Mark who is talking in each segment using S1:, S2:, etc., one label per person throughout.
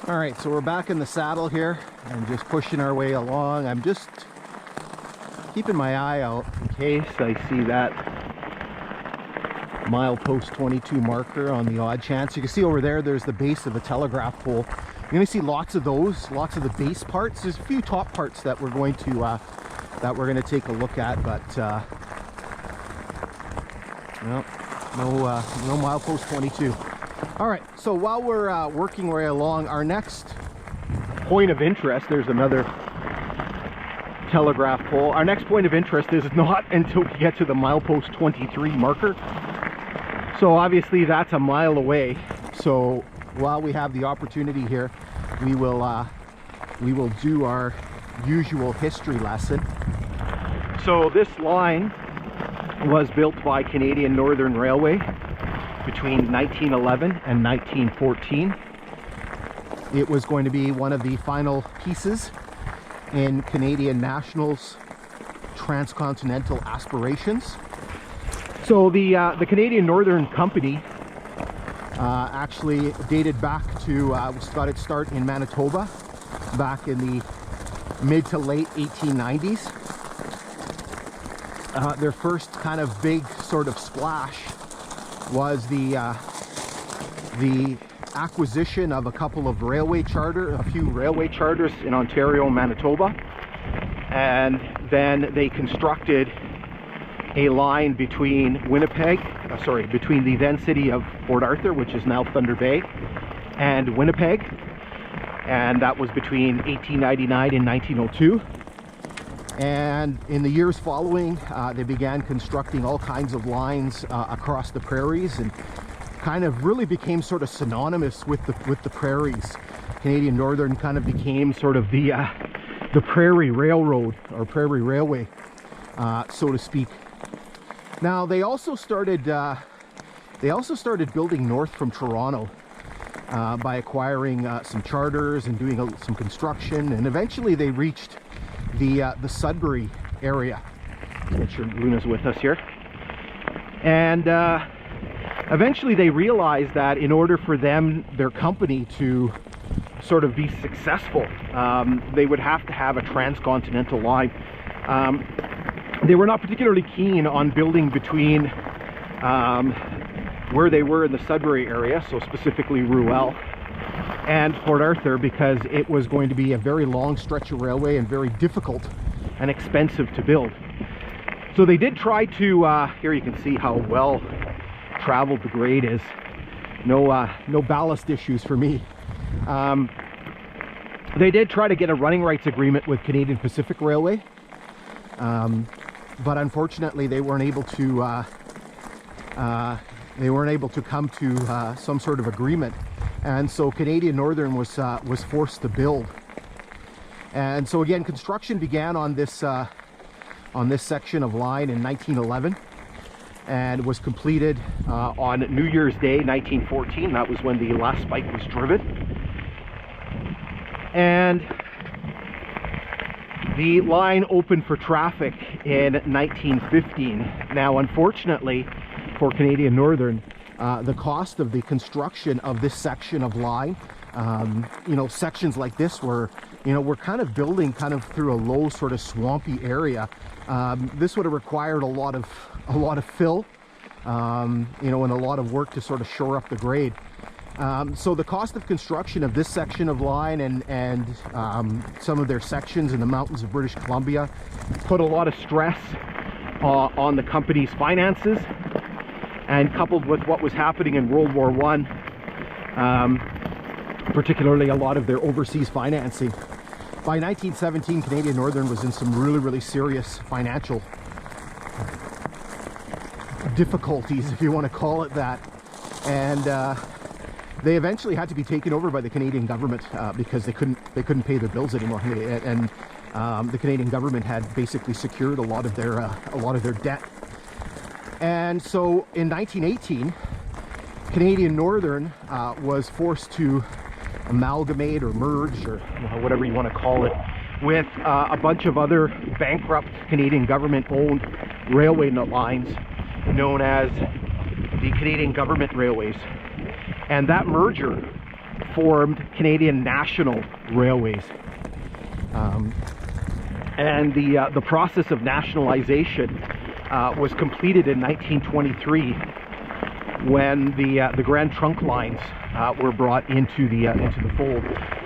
S1: All right, so we're back in the saddle here and just pushing our way along. I'm just keeping my eye out in case I see that milepost 22 marker on the odd chance. You can see over there, there's the base of the telegraph pole. You're going to see lots of those, lots of the base parts. There's a few top parts that we're going to take a look at, but no milepost 22. All right, so while we're working our way along, our next point of interest, there's another telegraph pole. Our next point of interest is not until we get to the milepost 23 marker. So obviously that's a mile away. So while we have the opportunity here, we will do our usual history lesson. So this line was built by Canadian Northern Railway between 1911 and 1914. It was going to be one of the final pieces in Canadian National's transcontinental aspirations. So the Canadian Northern Company actually dated back to, got its start in Manitoba back in the mid to late 1890s. Their first kind of big sort of splash was the acquisition of a few railway charters in Ontario and Manitoba, and then they constructed a line between between the then city of Port Arthur, which is now Thunder Bay, and Winnipeg, and that was between 1899 and 1902. And in the years following, they began constructing all kinds of lines across the prairies, and kind of really became sort of synonymous with the prairies. Canadian Northern kind of became sort of the prairie railroad, or prairie railway, so to speak. Now they also started building north from Toronto by acquiring some charters and doing some construction, and eventually they reached the Sudbury area. Make sure Luna's with us here. And eventually they realized that in order for their company to sort of be successful, they would have to have a transcontinental line. They were not particularly keen on building between where they were in the Sudbury area, so specifically Rouel and Port Arthur, because it was going to be a very long stretch of railway and very difficult and expensive to build. So they did try to, here you can see how well traveled the grade is. No ballast issues for me. They did try to get a running rights agreement with Canadian Pacific Railway, but unfortunately they weren't able to come to some sort of agreement. And so Canadian Northern was forced to build. And so again, construction began on this section of line in 1911, and was completed on New Year's Day 1914. That was when the last spike was driven. And the line opened for traffic in 1915. Now, unfortunately for Canadian Northern, the cost of the construction of this section of line, sections like this we're kind of building kind of through a low sort of swampy area. This would have required a lot of fill, and a lot of work to sort of shore up the grade. So the cost of construction of this section of line and some of their sections in the mountains of British Columbia put a lot of stress on the company's finances. And coupled with what was happening in World War I, particularly a lot of their overseas financing. By 1917, Canadian Northern was in some really serious financial difficulties, if you want to call it that. And they eventually had to be taken over by the Canadian government because they couldn't pay their bills anymore. And the Canadian government had basically secured a lot of their debt. And so in 1918, Canadian Northern was forced to amalgamate or merge, or whatever you want to call it, with a bunch of other bankrupt Canadian government-owned railway lines known as the Canadian Government Railways. And that merger formed Canadian National Railways. And the process of nationalization was completed in 1923 when the Grand Trunk lines were brought into the fold.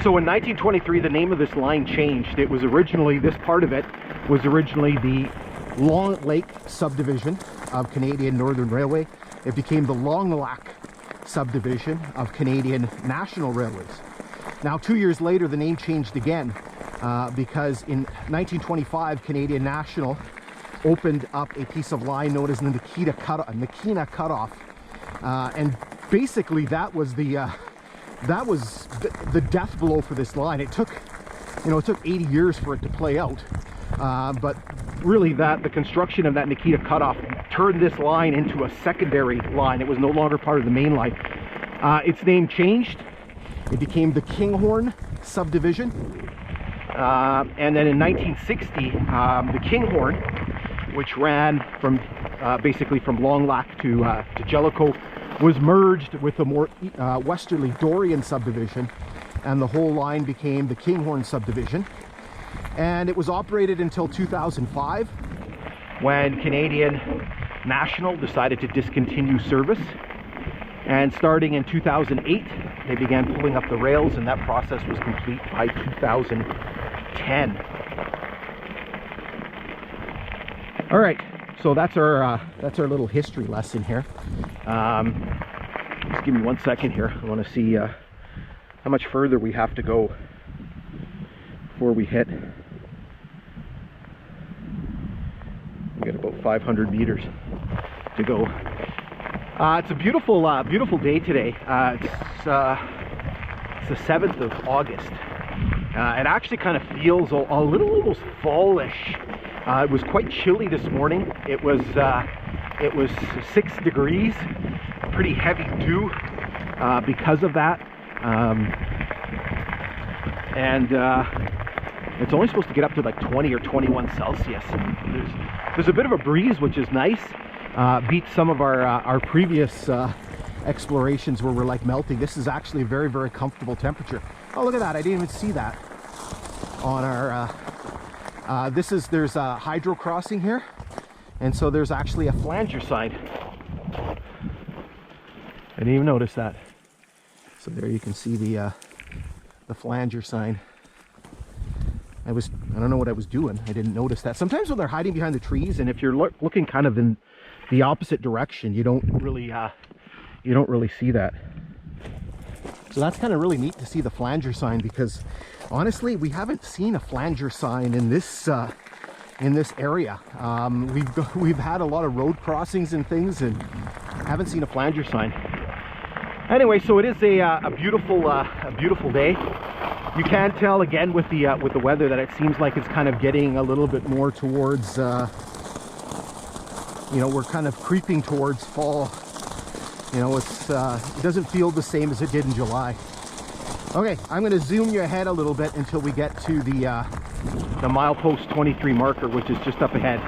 S1: So in 1923, the name of this line changed. It was originally, this part of it was originally the Long Lake Subdivision of Canadian Northern Railway. It became the Long Lac Subdivision of Canadian National Railways. Now 2 years later, the name changed again because in 1925, Canadian National opened up a piece of line known as the Nakina Cutoff, and basically that was the death blow for this line. It took 80 years for it to play out, but really the construction of that Nakina Cutoff turned this line into a secondary line. It was no longer part of the main line. Its name changed. It became the Kinghorn Subdivision, and then in 1960, the Kinghorn, which ran from basically from Long Lac to Jellicoe, was merged with the more westerly Dorian Subdivision, and the whole line became the Kinghorn Subdivision. And it was operated until 2005, when Canadian National decided to discontinue service. And starting in 2008, they began pulling up the rails, and that process was complete by 2010. All right, so that's our little history lesson here. Just give me 1 second here. I want to see how much further we have to go before we hit. We got about 500 meters to go. It's a beautiful, beautiful day today. It's the 7th of August. It actually kind of feels a little almost fallish. It was quite chilly this morning. It was 6 degrees, pretty heavy dew because of that. It's only supposed to get up to like 20 or 21 Celsius. There's a bit of a breeze, which is nice. Beats some of our previous explorations where we're like melting. This is actually a very, very comfortable temperature. Oh, look at that. I didn't even see that on our there's a hydro crossing here, and so there's actually a flanger sign. I didn't even notice that. So there you can see the flanger sign. I don't know what I was doing. I didn't notice that. Sometimes when they're hiding behind the trees, and if you're looking kind of in the opposite direction, you don't really see that. So that's kind of really neat to see the flanger sign, because honestly, we haven't seen a flanger sign in this area. We've had a lot of road crossings and things, and haven't seen a flanger sign. Anyway, so it is a beautiful day. You can tell again with the weather that it seems like it's kind of getting a little bit more towards, we're kind of creeping towards fall. It doesn't feel the same as it did in July. Okay, I'm going to zoom you ahead a little bit until we get to the milepost 23 marker, which is just up ahead.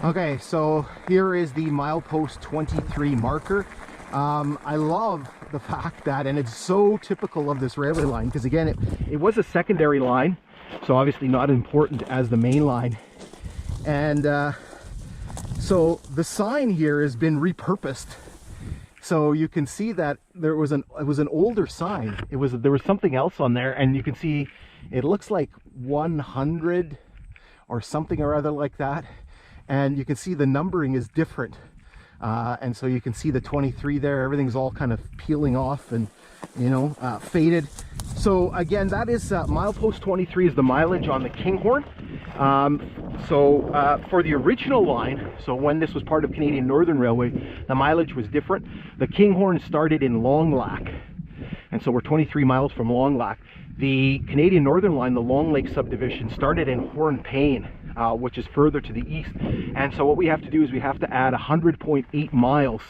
S1: Okay, so here is the milepost 23 marker. I love the fact that, and it's so typical of this railway line, because again, it was a secondary line, so obviously not important as the main line. And so the sign here has been repurposed. So you can see that it was an older sign. There was something else on there, and you can see it looks like 100 or something or other like that. And you can see the numbering is different, and so you can see the 23 there. Everything's all kind of peeling off and faded. So again, that is milepost 23 is the mileage on the Kinghorn. For the original line, so when this was part of Canadian Northern Railway, the mileage was different. The Kinghorn started in Long Lac, and so we're 23 miles from Long Lac. The Canadian Northern line, the Long Lake Subdivision, started in Hornpain, which is further to the east. And so what we have to do is we have to add 100.8 miles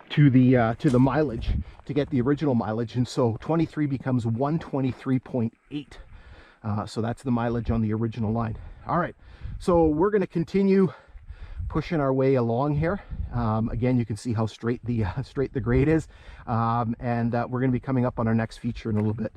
S1: to the mileage to get the original mileage, and so 23 becomes 123.8. So that's the mileage on the original line. All right, so we're going to continue pushing our way along here. Again, you can see how straight the grade is, and we're going to be coming up on our next feature in a little bit.